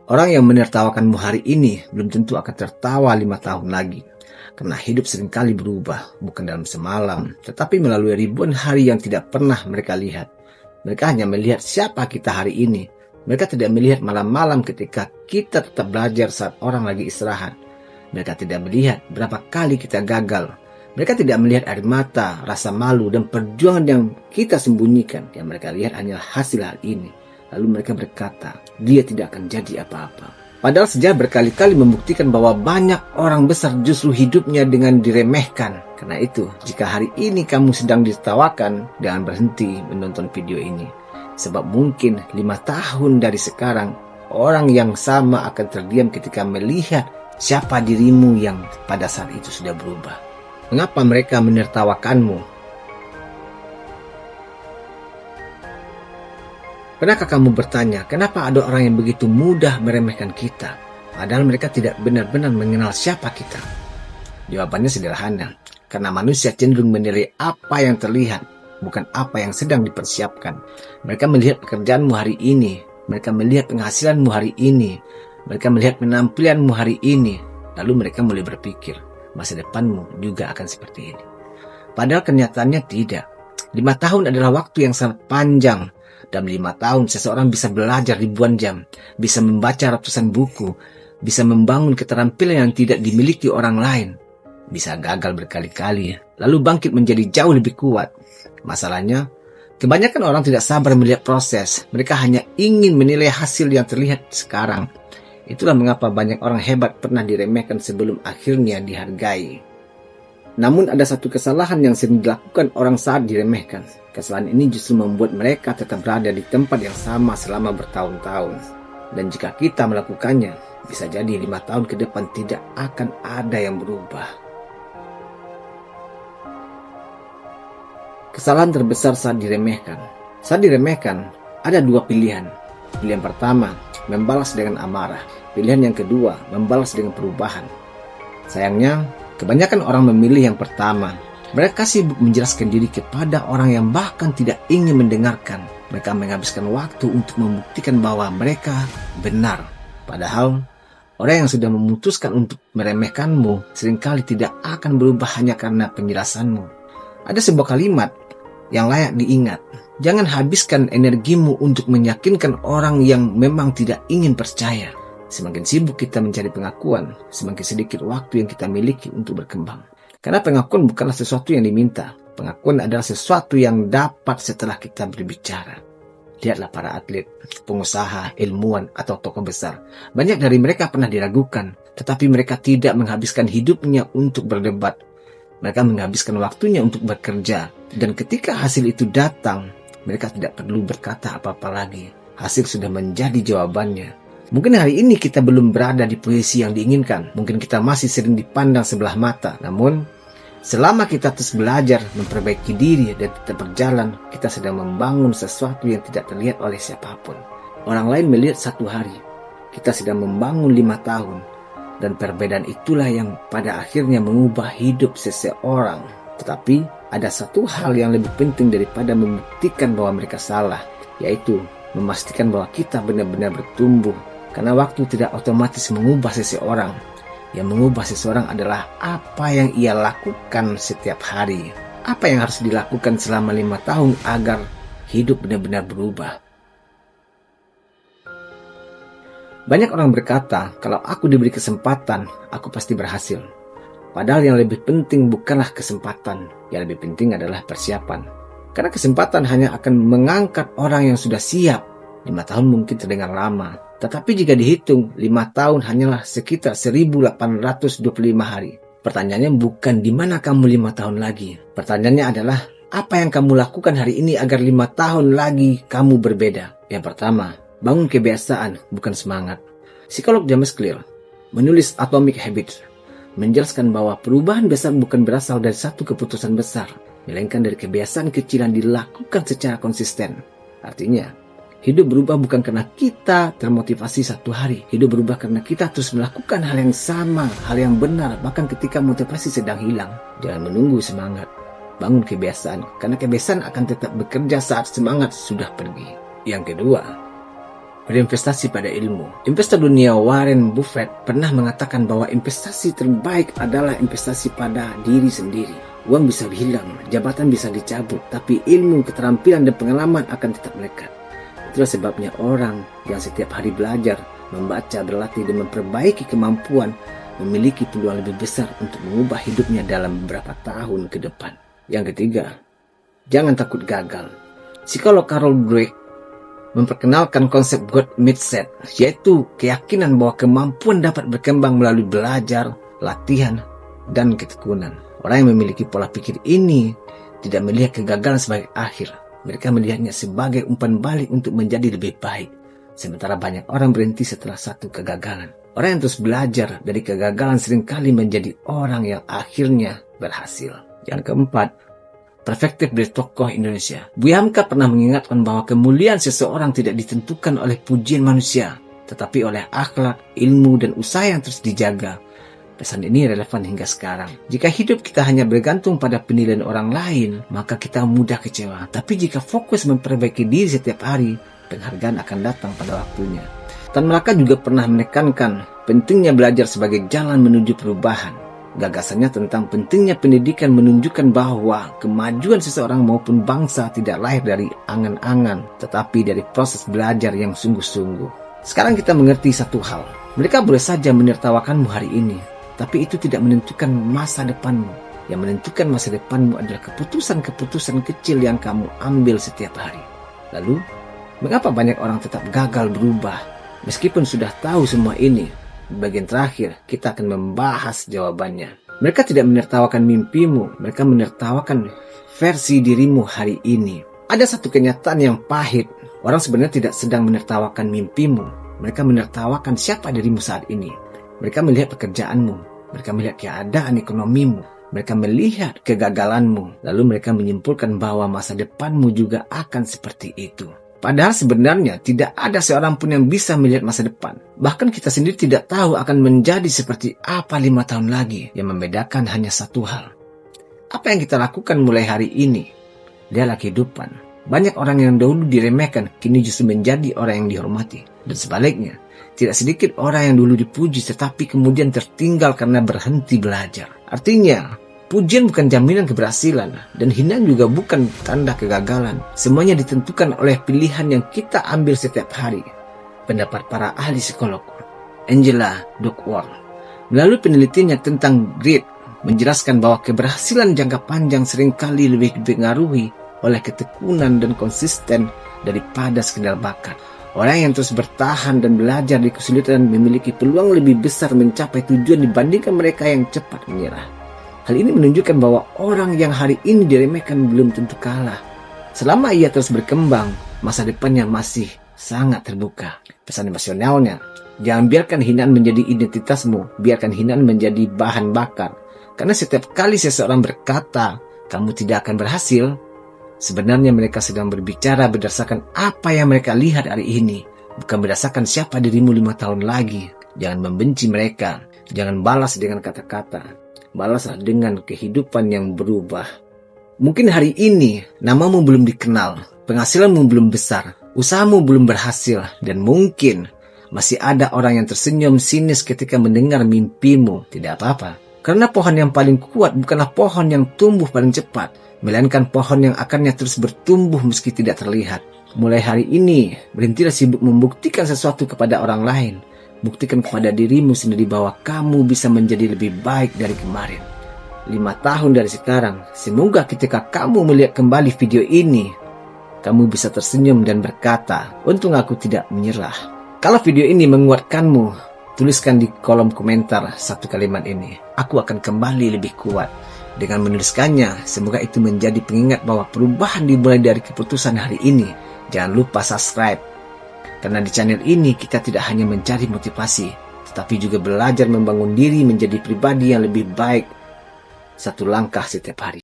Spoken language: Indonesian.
Orang yang menertawakanmu hari ini belum tentu akan tertawa 5 tahun lagi. Karena hidup seringkali berubah, bukan dalam semalam, tetapi melalui ribuan hari yang tidak pernah mereka lihat. Mereka hanya melihat siapa kita hari ini. Mereka tidak melihat malam-malam ketika kita tetap belajar saat orang lagi istirahat. Mereka tidak melihat berapa kali kita gagal. Mereka tidak melihat air mata, rasa malu, dan perjuangan yang kita sembunyikan. Yang mereka lihat hanyalah hasil hal ini. Lalu mereka berkata, dia tidak akan jadi apa-apa. Padahal sejarah berkali-kali membuktikan bahwa banyak orang besar justru hidupnya dengan diremehkan. Karena itu, jika hari ini kamu sedang ditertawakan, jangan berhenti menonton video ini. Sebab mungkin 5 tahun dari sekarang, orang yang sama akan terdiam ketika melihat siapa dirimu yang pada saat itu sudah berubah. Mengapa mereka menertawakanmu? Pernahkah kamu bertanya, kenapa ada orang yang begitu mudah meremehkan kita, padahal mereka tidak benar-benar mengenal siapa kita? Jawabannya sederhana, karena manusia cenderung menilai apa yang terlihat, bukan apa yang sedang dipersiapkan. Mereka melihat pekerjaanmu hari ini, mereka melihat penghasilanmu hari ini, mereka melihat penampilanmu hari ini, lalu mereka mulai berpikir, masa depanmu juga akan seperti ini. Padahal kenyataannya tidak. 5 tahun adalah waktu yang sangat panjang. Dalam 5 tahun, seseorang bisa belajar ribuan jam, bisa membaca ratusan buku, bisa membangun keterampilan yang tidak dimiliki orang lain, bisa gagal berkali-kali, lalu bangkit menjadi jauh lebih kuat. Masalahnya, kebanyakan orang tidak sabar melihat proses. Mereka hanya ingin menilai hasil yang terlihat sekarang. Itulah mengapa banyak orang hebat pernah diremehkan sebelum akhirnya dihargai. Namun ada satu kesalahan yang sering dilakukan orang saat diremehkan. Kesalahan ini justru membuat mereka tetap berada di tempat yang sama selama bertahun-tahun. Dan jika kita melakukannya, bisa jadi 5 tahun ke depan tidak akan ada yang berubah. Kesalahan terbesar saat diremehkan. Saat diremehkan, ada 2 pilihan. Pilihan pertama, membalas dengan amarah. Pilihan yang kedua, membalas dengan perubahan. Sayangnya, kebanyakan orang memilih yang pertama. Mereka sibuk menjelaskan diri kepada orang yang bahkan tidak ingin mendengarkan. Mereka menghabiskan waktu untuk membuktikan bahwa mereka benar. Padahal, orang yang sudah memutuskan untuk meremehkanmu seringkali tidak akan berubah hanya karena penjelasanmu. Ada sebuah kalimat yang layak diingat. Jangan habiskan energimu untuk meyakinkan orang yang memang tidak ingin percaya. Semakin sibuk kita mencari pengakuan, semakin sedikit waktu yang kita miliki untuk berkembang. Karena pengakuan bukanlah sesuatu yang diminta. Pengakuan adalah sesuatu yang dapat setelah kita berbicara. Lihatlah para atlet, pengusaha, ilmuwan, atau tokoh besar. Banyak dari mereka pernah diragukan, tetapi mereka tidak menghabiskan hidupnya untuk berdebat. Mereka menghabiskan waktunya untuk bekerja. Dan ketika hasil itu datang, mereka tidak perlu berkata apa-apa lagi. Hasil sudah menjadi jawabannya. Mungkin hari ini kita belum berada di posisi yang diinginkan. Mungkin kita masih sering dipandang sebelah mata. Namun, selama kita terus belajar, memperbaiki diri, dan tetap berjalan, kita sedang membangun sesuatu yang tidak terlihat oleh siapapun. Orang lain melihat 1 hari. Kita sedang membangun 5 tahun. Dan perbedaan itulah yang pada akhirnya mengubah hidup seseorang. Tetapi, ada satu hal yang lebih penting daripada membuktikan bahwa mereka salah, yaitu memastikan bahwa kita benar-benar bertumbuh. Karena waktu tidak otomatis mengubah seseorang. Yang mengubah seseorang adalah apa yang ia lakukan setiap hari. Apa yang harus dilakukan selama 5 tahun agar hidup benar-benar berubah. Banyak orang berkata, kalau aku diberi kesempatan, aku pasti berhasil. Padahal yang lebih penting bukanlah kesempatan. Yang lebih penting adalah persiapan. Karena kesempatan hanya akan mengangkat orang yang sudah siap. 5 tahun mungkin terdengar lama. Tetapi jika dihitung, 5 tahun hanyalah sekitar 1825 hari. Pertanyaannya bukan di mana kamu 5 tahun lagi. Pertanyaannya adalah, apa yang kamu lakukan hari ini agar 5 tahun lagi kamu berbeda? Yang pertama, bangun kebiasaan, bukan semangat. Psikolog James Clear menulis Atomic Habits, menjelaskan bahwa perubahan besar bukan berasal dari satu keputusan besar, melainkan dari kebiasaan kecil yang dilakukan secara konsisten. Artinya, hidup berubah bukan karena kita termotivasi 1 hari. Hidup berubah karena kita terus melakukan hal yang sama, hal yang benar, bahkan ketika motivasi sedang hilang. Jangan menunggu semangat. Bangun kebiasaan, karena kebiasaan akan tetap bekerja saat semangat sudah pergi. Yang kedua, berinvestasi pada ilmu. Investor dunia Warren Buffett pernah mengatakan bahwa investasi terbaik adalah investasi pada diri sendiri. Uang bisa hilang, jabatan bisa dicabut, tapi ilmu, keterampilan, dan pengalaman akan tetap melekat. Itulah sebabnya orang yang setiap hari belajar, membaca, berlatih, dan memperbaiki kemampuan memiliki peluang lebih besar untuk mengubah hidupnya dalam beberapa tahun ke depan. Yang ketiga, jangan takut gagal. Psikolog Carol Dweck memperkenalkan konsep growth mindset, yaitu keyakinan bahwa kemampuan dapat berkembang melalui belajar, latihan, dan ketekunan. Orang yang memiliki pola pikir ini tidak melihat kegagalan sebagai akhir. Mereka melihatnya sebagai umpan balik untuk menjadi lebih baik. Sementara banyak orang berhenti setelah satu kegagalan. Orang yang terus belajar dari kegagalan seringkali menjadi orang yang akhirnya berhasil. Yang keempat, perspektif dari tokoh Indonesia. Buya Hamka pernah mengingatkan bahwa kemuliaan seseorang tidak ditentukan oleh pujian manusia, tetapi oleh akhlak, ilmu, dan usaha yang terus dijaga. Pesan ini relevan hingga sekarang. Jika hidup kita hanya bergantung pada penilaian orang lain, maka kita mudah kecewa. Tapi jika fokus memperbaiki diri setiap hari, penghargaan akan datang pada waktunya. Tan Malaka juga pernah menekankan pentingnya belajar sebagai jalan menuju perubahan. Gagasannya tentang pentingnya pendidikan menunjukkan bahwa kemajuan seseorang maupun bangsa tidak lahir dari angan-angan, tetapi dari proses belajar yang sungguh-sungguh. Sekarang kita mengerti satu hal. Mereka boleh saja menertawakanmu hari ini, tapi itu tidak menentukan masa depanmu. Yang menentukan masa depanmu adalah keputusan-keputusan kecil yang kamu ambil setiap hari. Lalu, mengapa banyak orang tetap gagal berubah? Meskipun sudah tahu semua ini, di bagian terakhir, kita akan membahas jawabannya. Mereka tidak menertawakan mimpimu, mereka menertawakan versi dirimu hari ini. Ada satu kenyataan yang pahit. Orang sebenarnya tidak sedang menertawakan mimpimu. Mereka menertawakan siapa dirimu saat ini. Mereka melihat pekerjaanmu, mereka melihat keadaan ekonomimu, mereka melihat kegagalanmu. Lalu mereka menyimpulkan bahwa masa depanmu juga akan seperti itu. Padahal sebenarnya tidak ada seorang pun yang bisa melihat masa depan. Bahkan kita sendiri tidak tahu akan menjadi seperti apa 5 tahun lagi. Yang membedakan hanya satu hal. Apa yang kita lakukan mulai hari ini? Dialah kehidupan. Banyak orang yang dahulu diremehkan, kini justru menjadi orang yang dihormati. Dan sebaliknya, tidak sedikit orang yang dulu dipuji tetapi kemudian tertinggal karena berhenti belajar. Artinya, pujian bukan jaminan keberhasilan, dan hinaan juga bukan tanda kegagalan. Semuanya ditentukan oleh pilihan yang kita ambil setiap hari. Pendapat para ahli psikolog, Angela Duckworth, melalui penelitiannya tentang grit, menjelaskan bahwa keberhasilan jangka panjang seringkali lebih dipengaruhi oleh ketekunan dan konsisten daripada sekedar bakat. Orang yang terus bertahan dan belajar di kesulitan memiliki peluang lebih besar mencapai tujuan dibandingkan mereka yang cepat menyerah. Hal ini menunjukkan bahwa orang yang hari ini diremehkan belum tentu kalah. Selama ia terus berkembang, masa depannya masih sangat terbuka. Pesan emosionalnya, jangan biarkan hinaan menjadi identitasmu, biarkan hinaan menjadi bahan bakar. Karena setiap kali seseorang berkata, kamu tidak akan berhasil, sebenarnya mereka sedang berbicara berdasarkan apa yang mereka lihat hari ini, bukan berdasarkan siapa dirimu 5 tahun lagi. Jangan membenci mereka, jangan balas dengan kata-kata. Balaslah dengan kehidupan yang berubah. Mungkin hari ini namamu belum dikenal, penghasilanmu belum besar, usahamu belum berhasil, dan mungkin masih ada orang yang tersenyum sinis ketika mendengar mimpimu. Tidak apa-apa, karena pohon yang paling kuat bukanlah pohon yang tumbuh paling cepat, melainkan pohon yang akarnya terus bertumbuh meski tidak terlihat. Mulai hari ini, berhentilah sibuk membuktikan sesuatu kepada orang lain. Buktikan kepada dirimu sendiri bahwa kamu bisa menjadi lebih baik dari kemarin. 5 tahun dari sekarang, semoga ketika kamu melihat kembali video ini, kamu bisa tersenyum dan berkata, untung aku tidak menyerah. Kalau video ini menguatkanmu, tuliskan di kolom komentar satu kalimat ini. Aku akan kembali lebih kuat. Dengan menuliskannya, semoga itu menjadi pengingat bahwa perubahan dimulai dari keputusan hari ini. Jangan lupa subscribe. Karena di channel ini kita tidak hanya mencari motivasi, tetapi juga belajar membangun diri menjadi pribadi yang lebih baik, satu langkah setiap hari.